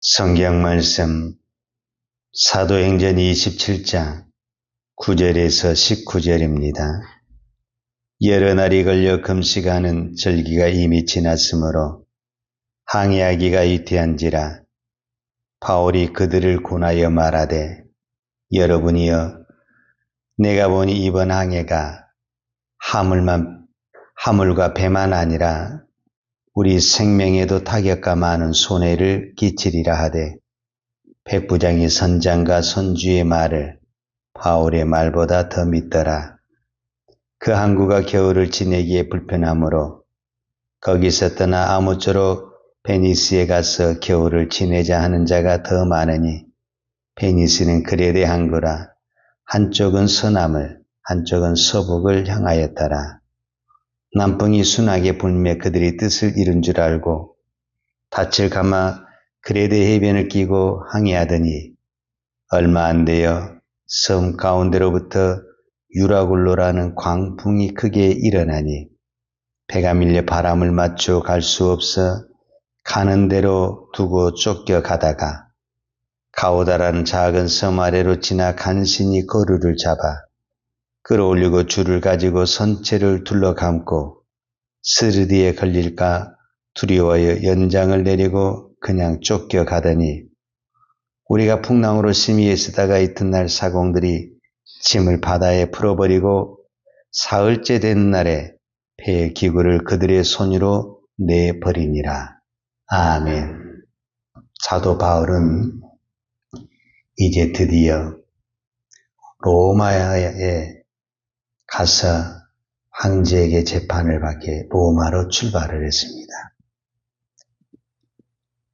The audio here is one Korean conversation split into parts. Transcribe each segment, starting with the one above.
성경 말씀 사도행전 27장 9절에서 19절입니다. 여러 날이 걸려 금식하는 절기가 이미 지났으므로 항해하기가 유태한지라 바울이 그들을 권하여 말하되 여러분이여 내가 보니 이번 항해가 하물과 배만 아니라 우리 생명에도 타격과 많은 손해를 끼치리라 하되 백부장이 선장과 선주의 말을 바울의 말보다 더 믿더라. 그 항구가 겨울을 지내기에 불편하므로 거기서 떠나 아무쪼록 베니스에 가서 겨울을 지내자 하는 자가 더 많으니 베니스는 그레데 항구라 한쪽은 서남을 한쪽은 서북을 향하였더라. 남풍이 순하게 불며 그들이 뜻을 이룬 줄 알고 닻을 감아 그레데 해변을 끼고 항해하더니 얼마 안 되어 섬 가운데로부터 유라굴로라는 광풍이 크게 일어나니 배가 밀려 바람을 맞춰 갈 수 없어 가는 대로 두고 쫓겨가다가 가오다라는 작은 섬 아래로 지나 간신히 거루를 잡아 끌어올리고 줄을 가지고 선체를 둘러감고 스르디에 걸릴까 두려워하여 연장을 내리고 그냥 쫓겨가더니 우리가 풍랑으로 심히 애쓰다가 이튿날 사공들이 짐을 바다에 풀어버리고 사흘째 되는 날에 배의 기구를 그들의 손으로 내버리니라. 아멘. 사도 바울은 이제 드디어 로마에 가서 황제에게 재판을 받게 로마로 출발을 했습니다.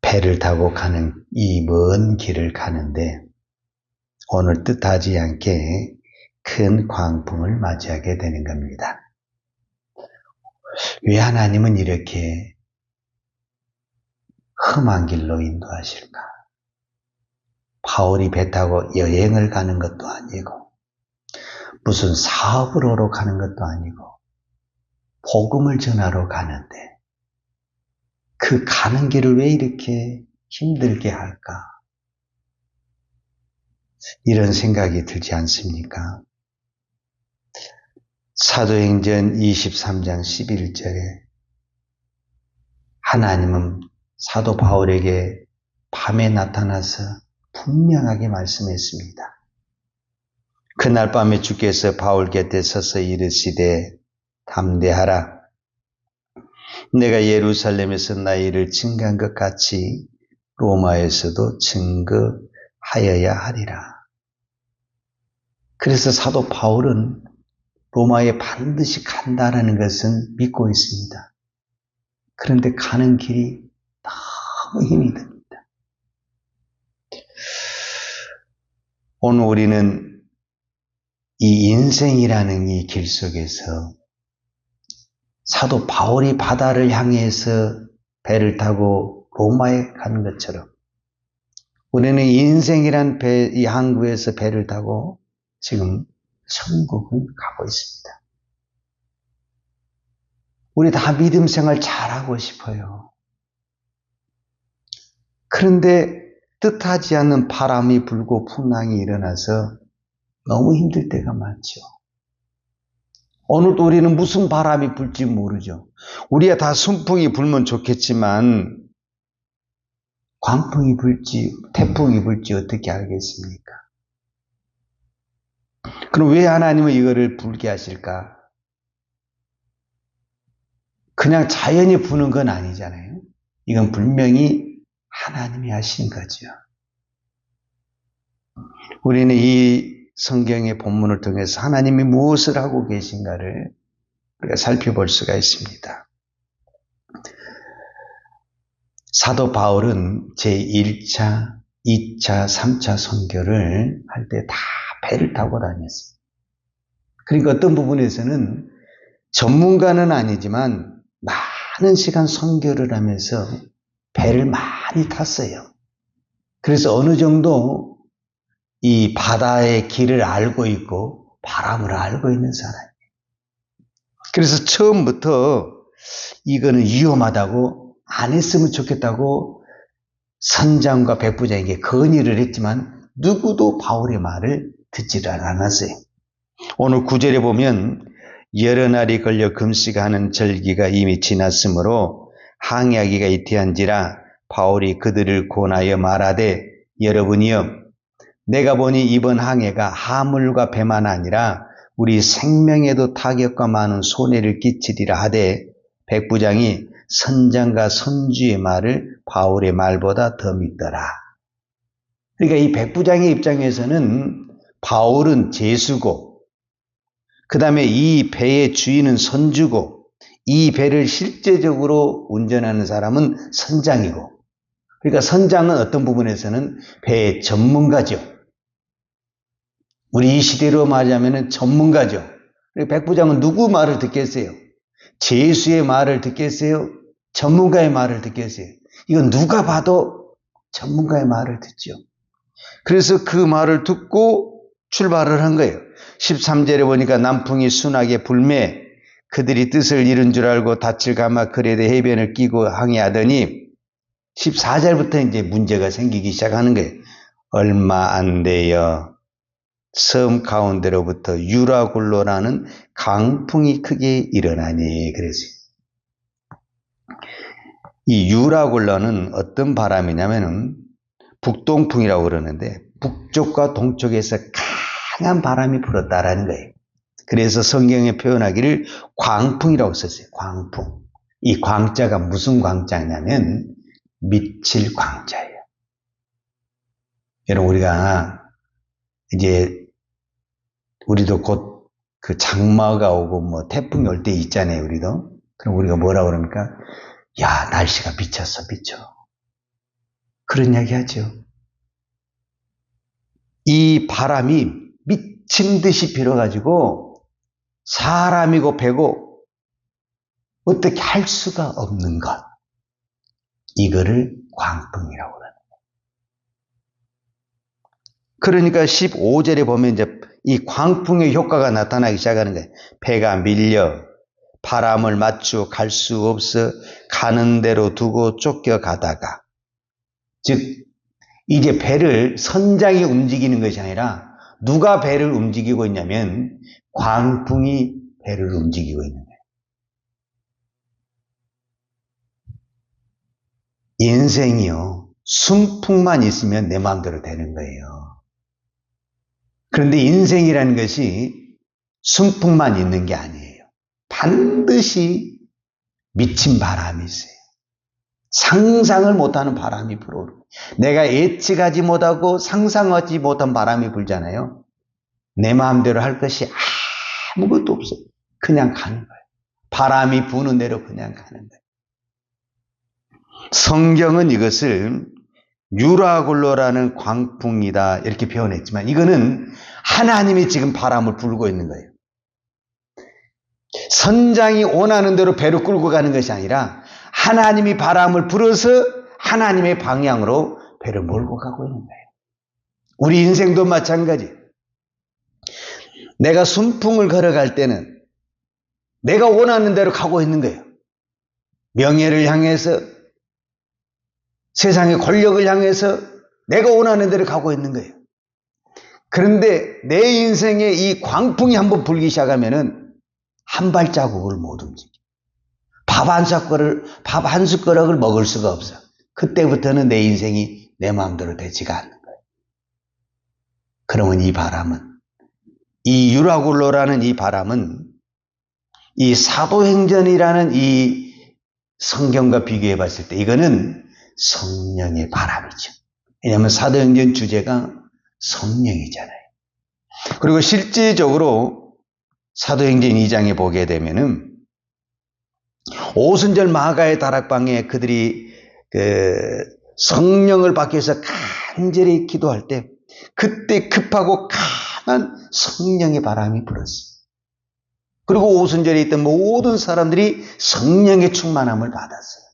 배를 타고 가는 이 먼 길을 가는데 오늘 뜻하지 않게 큰 광풍을 맞이하게 되는 겁니다. 왜 하나님은 이렇게 험한 길로 인도하실까? 바울이 배 타고 여행을 가는 것도 아니고 무슨 사업을 하러 가는 것도 아니고 복음을 전하러 가는데 그 가는 길을 왜 이렇게 힘들게 할까? 이런 생각이 들지 않습니까? 사도행전 23장 11절에 하나님은 사도 바울에게 밤에 나타나서 분명하게 말씀했습니다. 그날 밤에 주께서 바울 곁에 서서 이르시되 담대하라. 내가 예루살렘에서 나의 일을 증거한 것 같이 로마에서도 증거하여야 하리라. 그래서 사도 바울은 로마에 반드시 간다라는 것은 믿고 있습니다. 그런데 가는 길이 너무 힘이 듭니다. 오늘 우리는 이 인생이라는 이 길 속에서 사도 바울이 바다를 향해서 배를 타고 로마에 가는 것처럼 우리는 인생이란 이 항구에서 배를 타고 지금 천국을 가고 있습니다. 우리 다 믿음 생활 잘하고 싶어요. 그런데 뜻하지 않는 바람이 불고 풍랑이 일어나서 너무 힘들 때가 많죠. 오늘도 우리는 무슨 바람이 불지 모르죠. 우리가 다 순풍이 불면 좋겠지만 광풍이 불지 태풍이 불지 어떻게 알겠습니까? 그럼 왜 하나님은 이거를 불게 하실까? 그냥 자연이 부는 건 아니잖아요. 이건 분명히 하나님이 하신 거죠. 우리는 이 성경의 본문을 통해서 하나님이 무엇을 하고 계신가를 우리가 살펴볼 수가 있습니다. 사도 바울은 제1차, 2차, 3차 선교를 할 때 다 배를 타고 다녔어요. 그러니까 어떤 부분에서는 전문가는 아니지만 많은 시간 선교를 하면서 배를 많이 탔어요. 그래서 어느 정도 이 바다의 길을 알고 있고 바람을 알고 있는 사람이에요. 그래서 처음부터 이거는 위험하다고 안 했으면 좋겠다고 선장과 백부장에게 건의를 했지만 누구도 바울의 말을 듣지를 않았어요. 오늘 9절에 보면 여러 날이 걸려 금식하는 절기가 이미 지났으므로 항해하기가 이태한지라 바울이 그들을 권하여 말하되 여러분이여 내가 보니 이번 항해가 하물과 배만 아니라 우리 생명에도 타격과 많은 손해를 끼치리라 하되 백부장이 선장과 선주의 말을 바울의 말보다 더 믿더라. 그러니까 이 백부장의 입장에서는 바울은 제수고 그 다음에 이 배의 주인은 선주고 이 배를 실제적으로 운전하는 사람은 선장이고 그러니까 선장은 어떤 부분에서는 배의 전문가죠. 우리 이 시대로 말하자면 전문가죠. 백부장은 누구 말을 듣겠어요? 제수의 말을 듣겠어요? 전문가의 말을 듣겠어요? 이건 누가 봐도 전문가의 말을 듣죠. 그래서 그 말을 듣고 출발을 한 거예요. 13절에 보니까 남풍이 순하게 불매 그들이 뜻을 잃은 줄 알고 닻을 감아 그레데 해변을 끼고 항해하더니 14절부터 이제 문제가 생기기 시작하는 거예요. 얼마 안 되어 섬 가운데로부터 유라굴로라는 강풍이 크게 일어나니 그랬어요. 이 유라굴로는 어떤 바람이냐면은 북동풍이라고 그러는데 북쪽과 동쪽에서 강한 바람이 불었다라는 거예요. 그래서 성경에 표현하기를 광풍이라고 썼어요. 광풍. 이 광자가 무슨 광자냐면 미칠 광자예요. 여러분 우리가 이제 우리도 곧 그 장마가 오고 뭐 태풍이 올 때 있잖아요. 우리도. 그럼 우리가 뭐라고 그럽니까? 야 날씨가 미쳤어 미쳐. 그런 이야기 하죠. 이 바람이 미친 듯이 불어가지고 사람이고 배고 어떻게 할 수가 없는 것. 이거를 광풍이라고 합니다. 그러니까 15절에 보면 이제 이 광풍의 효과가 나타나기 시작하는 거예요. 배가 밀려 바람을 맞추어 갈 수 없어 가는 대로 두고 쫓겨가다가 즉 이제 배를 선장이 움직이는 것이 아니라 누가 배를 움직이고 있냐면 광풍이 배를 움직이고 있는 거예요. 인생이요. 순풍만 있으면 내 마음대로 되는 거예요. 그런데 인생이라는 것이 순풍만 있는 게 아니에요. 반드시 미친 바람이 있어요. 상상을 못하는 바람이 불어오르고 내가 예측하지 못하고 상상하지 못한 바람이 불잖아요. 내 마음대로 할 것이 아무것도 없어요. 그냥 가는 거예요. 바람이 부는 대로 그냥 가는 거예요. 성경은 이것을 유라굴로라는 광풍이다 이렇게 표현했지만 이거는 하나님이 지금 바람을 불고 있는 거예요. 선장이 원하는 대로 배를 끌고 가는 것이 아니라 하나님이 바람을 불어서 하나님의 방향으로 배를 몰고 가고 있는 거예요. 우리 인생도 마찬가지. 내가 순풍을 걸어갈 때는 내가 원하는 대로 가고 있는 거예요. 명예를 향해서 세상의 권력을 향해서 내가 원하는 대로 가고 있는 거예요. 그런데 내 인생에 이 광풍이 한번 불기 시작하면은 한 발자국을 못 움직여. 밥 한 숟가락을 먹을 수가 없어. 그때부터는 내 인생이 내 마음대로 되지가 않는 거예요. 그러면 이 바람은, 이 유라굴로라는 이 바람은 이 사도행전이라는 이 성경과 비교해 봤을 때 이거는 성령의 바람이죠. 왜냐하면 사도행전 주제가 성령이잖아요. 그리고 실질적으로 사도행전 2장에 보게 되면은 오순절 마가의 다락방에 그들이 성령을 받기 위해서 간절히 기도할 때 그때 급하고 강한 성령의 바람이 불었어요. 그리고 오순절에 있던 모든 사람들이 성령의 충만함을 받았어요.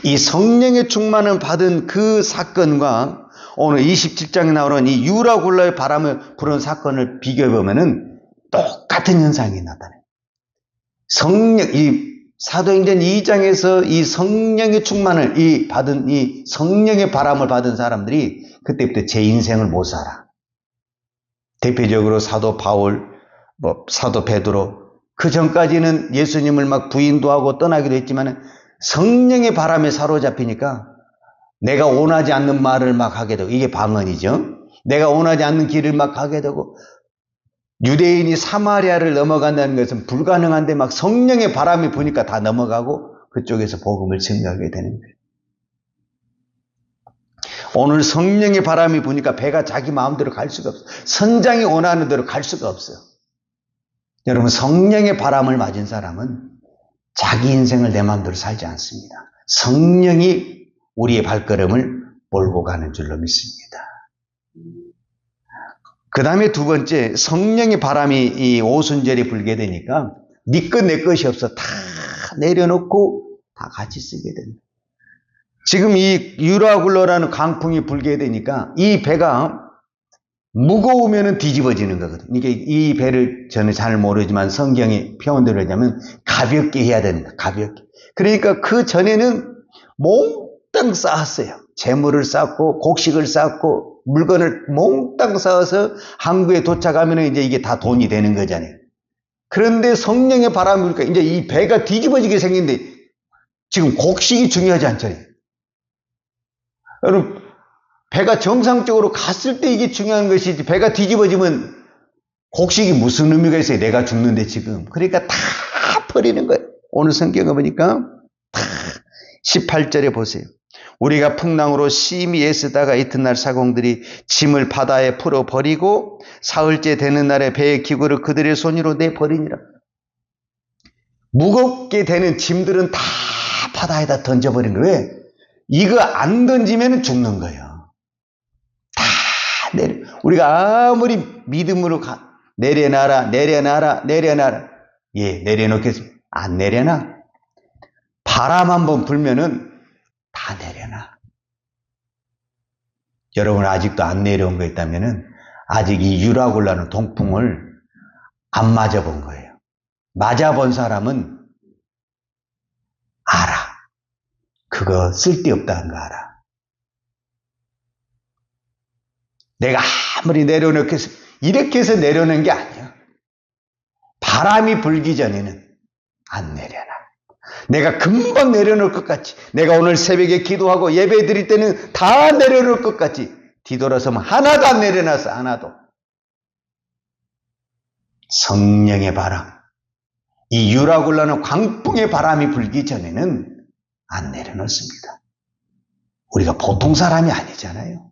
이 성령의 충만을 받은 그 사건과 오늘 27장에 나오는 이 유라굴로의 바람을 부른 사건을 비교해 보면은 똑같은 현상이 나타나요. 이 사도행전 2장에서 이 성령의 충만을 받은 이 성령의 바람을 받은 사람들이 그때부터 제 인생을 못 살아. 대표적으로 사도 바울, 사도 베드로, 그 전까지는 예수님을 막 부인도 하고 떠나기도 했지만 성령의 바람에 사로잡히니까 내가 원하지 않는 말을 막 하게 되고, 이게 방언이죠. 내가 원하지 않는 길을 막 가게 되고, 유대인이 사마리아를 넘어간다는 것은 불가능한데 막 성령의 바람이 부니까 다 넘어가고 그쪽에서 복음을 증거하게 되는 거예요. 오늘 성령의 바람이 부니까 배가 자기 마음대로 갈 수가 없어요. 선장이 원하는 대로 갈 수가 없어요. 여러분, 성령의 바람을 맞은 사람은 자기 인생을 내 마음대로 살지 않습니다. 성령이 우리의 발걸음을 몰고 가는 줄로 믿습니다. 그 다음에 두 번째, 성령의 바람이 이 오순절에 불게 되니까 네 것 내 것이 없어. 다 내려놓고 다 같이 쓰게 됩니다. 지금 이 유라굴로라는 강풍이 불게 되니까 이 배가 무거우면 뒤집어지는 거거든요. 이게 이 배를 저는 잘 모르지만 성경의 표현대로 하자면 가볍게 해야 됩니다. 가볍게. 그러니까 그 전에는 몽땅 쌓았어요. 재물을 쌓고 곡식을 쌓고 물건을 몽땅 쌓아서 항구에 도착하면 이제 이게 다 돈이 되는 거잖아요. 그런데 성령의 바람이 부니까 이제 이 배가 뒤집어지게 생긴데 지금 곡식이 중요하지 않잖아요. 여러분, 배가 정상적으로 갔을 때 이게 중요한 것이지, 배가 뒤집어지면 곡식이 무슨 의미가 있어요? 내가 죽는데 지금. 그러니까 다 버리는 거예요. 오늘 성경에 보니까 다 18절에 보세요. 우리가 풍랑으로 심히 애쓰다가 이튿날 사공들이 짐을 바다에 풀어버리고 사흘째 되는 날에 배의 기구를 그들의 손으로 내버리니라. 무겁게 되는 짐들은 다 바다에다 던져버린 거예요. 왜? 이거 안 던지면 죽는 거예요. 다 내려. 우리가 아무리 믿음으로 내려놔라. 예, 내려놓겠습니다. 안 내려놔. 바람 한번 불면은 다 내려놔. 여러분, 아직도 안 내려온 거 있다면은 아직 이 유라굴라는 동풍을 안 맞아본 거예요. 맞아본 사람은 알아. 그거 쓸데없다는 거 알아. 내가 아무리 내려놓겠어. 이렇게 해서 내려놓는 게 아니야. 바람이 불기 전에는 안 내려놔. 내가 금방 내려놓을 것 같이, 내가 오늘 새벽에 기도하고 예배 드릴 때는 다 내려놓을 것 같이 뒤돌아서면 하나도 안 내려놨어. 하나도. 성령의 바람, 이 유라굴라는 광풍의 바람이 불기 전에는 안 내려놓습니다. 우리가 보통 사람이 아니잖아요.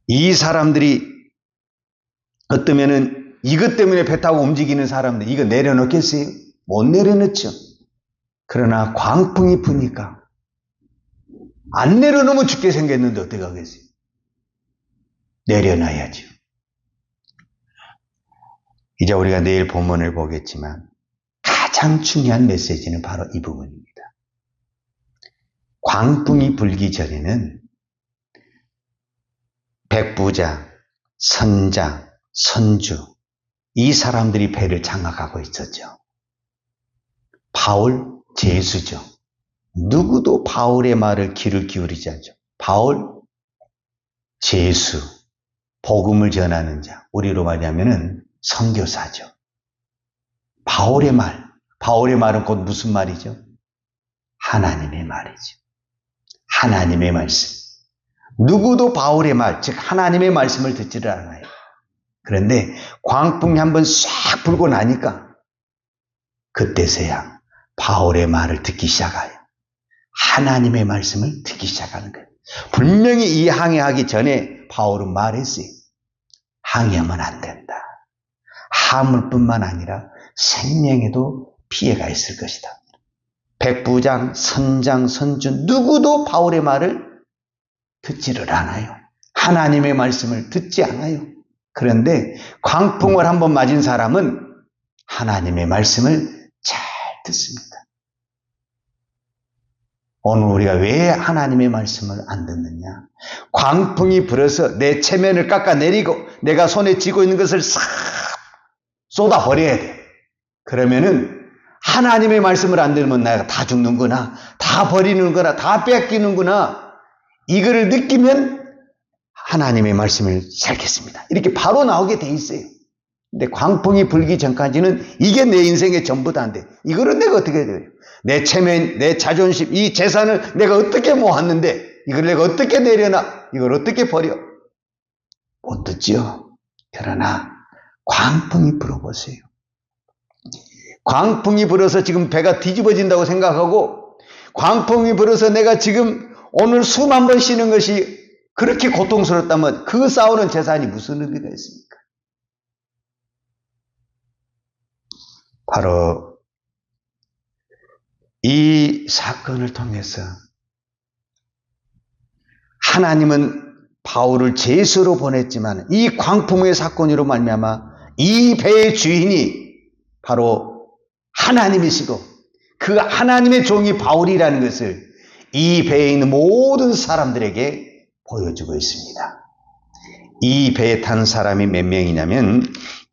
이 사람들이 어떠면은 이것 때문에 배 타고 움직이는 사람들, 이거 내려놓겠어요? 못 내려놓죠. 그러나 광풍이 부니까 안 내려놓으면 죽게 생겼는데 어떻게 하겠어요? 내려놔야죠. 이제 우리가 내일 본문을 보겠지만 가장 중요한 메시지는 바로 이 부분입니다. 광풍이 불기 전에는 백부장, 선장, 선주, 이 사람들이 배를 장악하고 있었죠. 바울, 제수죠. 누구도 바울의 말을 귀를 기울이지 않죠. 바울, 제수, 복음을 전하는 자, 우리로 말하면은 선교사죠. 바울의 말은 곧 무슨 말이죠? 하나님의 말이죠. 하나님의 말씀. 누구도 바울의 말, 즉 하나님의 말씀을 듣지를 않아요. 그런데 광풍이 한번 싹 불고 나니까 그때서야 바울의 말을 듣기 시작해요. 하나님의 말씀을 듣기 시작하는 거예요. 분명히 이 항해하기 전에 바울은 말했어요. 항해하면 안 된다. 화물뿐만 아니라 생명에도 피해가 있을 것이다. 백부장, 선장, 선주 누구도 바울의 말을 듣지를 않아요. 하나님의 말씀을 듣지 않아요. 그런데 광풍을 한번 맞은 사람은 하나님의 말씀을 잘 듣습니다. 오늘 우리가 왜 하나님의 말씀을 안 듣느냐? 광풍이 불어서 내 체면을 깎아내리고 내가 손에 쥐고 있는 것을 싹 쏟아버려야 돼. 그러면은 하나님의 말씀을 안 들으면 내가 다 죽는구나, 다 버리는구나, 다 뺏기는구나, 이거를 느끼면 하나님의 말씀을 살겠습니다. 이렇게 바로 나오게 돼 있어요. 근데 광풍이 불기 전까지는 이게 내 인생의 전부다인데 이거를 내가 어떻게 해야 돼요? 내 체면, 내 자존심, 이 재산을 내가 어떻게 모았는데 이걸 내가 어떻게 내려놔? 이걸 어떻게 버려? 못 듣지요. 그러나 광풍이 불어보세요. 광풍이 불어서 지금 배가 뒤집어진다고 생각하고, 광풍이 불어서 내가 지금 오늘 숨 한 번 쉬는 것이 그렇게 고통스럽다면 그 싸우는 재산이 무슨 의미가 있습니까? 바로 이 사건을 통해서 하나님은 바울을 제수로 보냈지만 이 광풍의 사건으로 말미암아 이 배의 주인이 바로 하나님이시고 그 하나님의 종이 바울이라는 것을 이 배에 있는 모든 사람들에게 보여주고 있습니다. 이 배에 탄 사람이 몇 명이냐면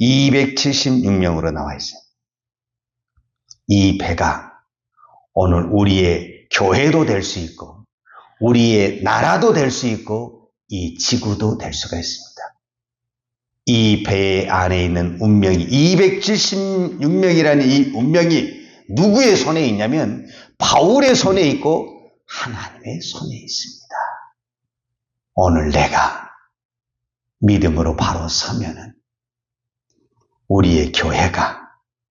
276명으로 나와 있어요. 이 배가 오늘 우리의 교회도 될 수 있고 우리의 나라도 될 수 있고 이 지구도 될 수가 있습니다. 이 배 안에 있는 운명이 276명이라는 이 운명이 누구의 손에 있냐면 바울의 손에 있고 하나님의 손에 있습니다. 오늘 내가 믿음으로 바로 서면은 우리의 교회가,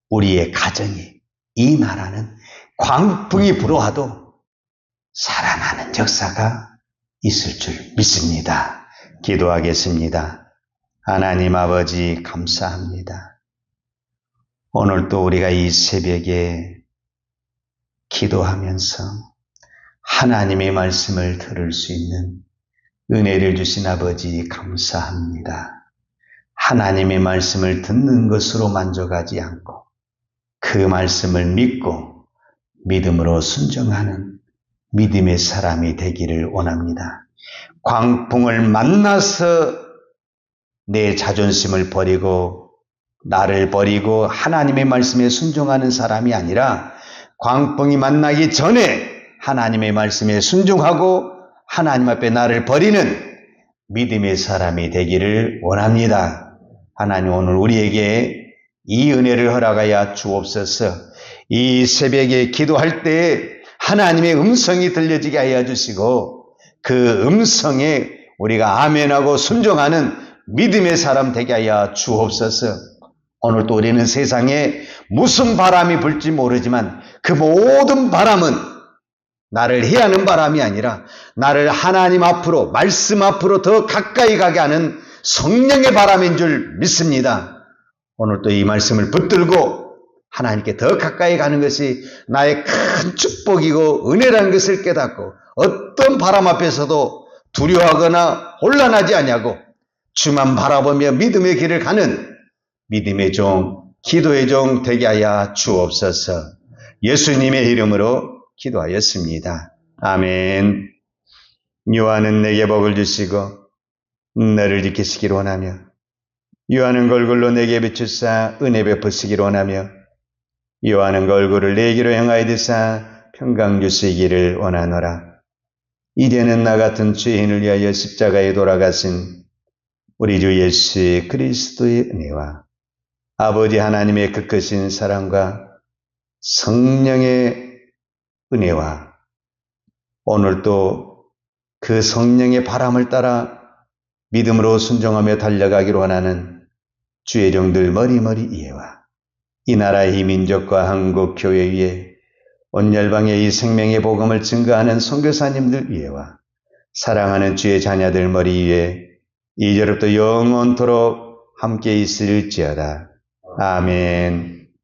우리의 가정이, 이 나라는 광풍이 불어와도 살아나는 역사가 있을 줄 믿습니다. 기도하겠습니다. 하나님 아버지 감사합니다. 오늘 또 우리가 이 새벽에 기도하면서 하나님의 말씀을 들을 수 있는 은혜를 주신 아버지 감사합니다. 하나님의 말씀을 듣는 것으로 만족하지 않고 그 말씀을 믿고 믿음으로 순종하는 믿음의 사람이 되기를 원합니다. 광풍을 만나서 내 자존심을 버리고 나를 버리고 하나님의 말씀에 순종하는 사람이 아니라 광풍이 만나기 전에 하나님의 말씀에 순종하고 하나님 앞에 나를 버리는 믿음의 사람이 되기를 원합니다. 하나님 오늘 우리에게 이 은혜를 허락하여 주옵소서. 이 새벽에 기도할 때 하나님의 음성이 들려지게 하여 주시고 그 음성에 우리가 아멘하고 순종하는 믿음의 사람 되게 하여 주옵소서. 오늘도 우리는 세상에 무슨 바람이 불지 모르지만 그 모든 바람은 나를 해하는 바람이 아니라 나를 하나님 앞으로, 말씀 앞으로 더 가까이 가게 하는 성령의 바람인 줄 믿습니다. 오늘도 이 말씀을 붙들고 하나님께 더 가까이 가는 것이 나의 큰 축복이고 은혜라는 것을 깨닫고 어떤 바람 앞에서도 두려워하거나 혼란하지 아니하고 주만 바라보며 믿음의 길을 가는 믿음의 종, 기도의 종 되게 하여 주옵소서. 예수님의 이름으로 기도하였습니다. 아멘. 요한은 내게 복을 주시고 너를 지키시기를 원하며 요한은 그 얼굴로 내게 비추사 은혜 베푸시기를 원하며 요한은 그 얼굴을 내게로 향하여 드사 평강 주시기를 원하노라. 이제는 나 같은 죄인을 위하여 십자가에 돌아가신 우리 주 예수 그리스도의 은혜와 아버지 하나님의 그 크신 사랑과 성령의 은혜와 오늘도 그 성령의 바람을 따라 믿음으로 순종하며 달려가기로 원하는 주의 종들 머리머리 이해와 이 나라의 이 민족과 한국 교회 위에 온 열방의 이 생명의 복음을 증거하는 선교사님들 위에와 사랑하는 주의 자녀들 머리 위에 이제로부터 영원토록 함께 있을지어다. 아멘.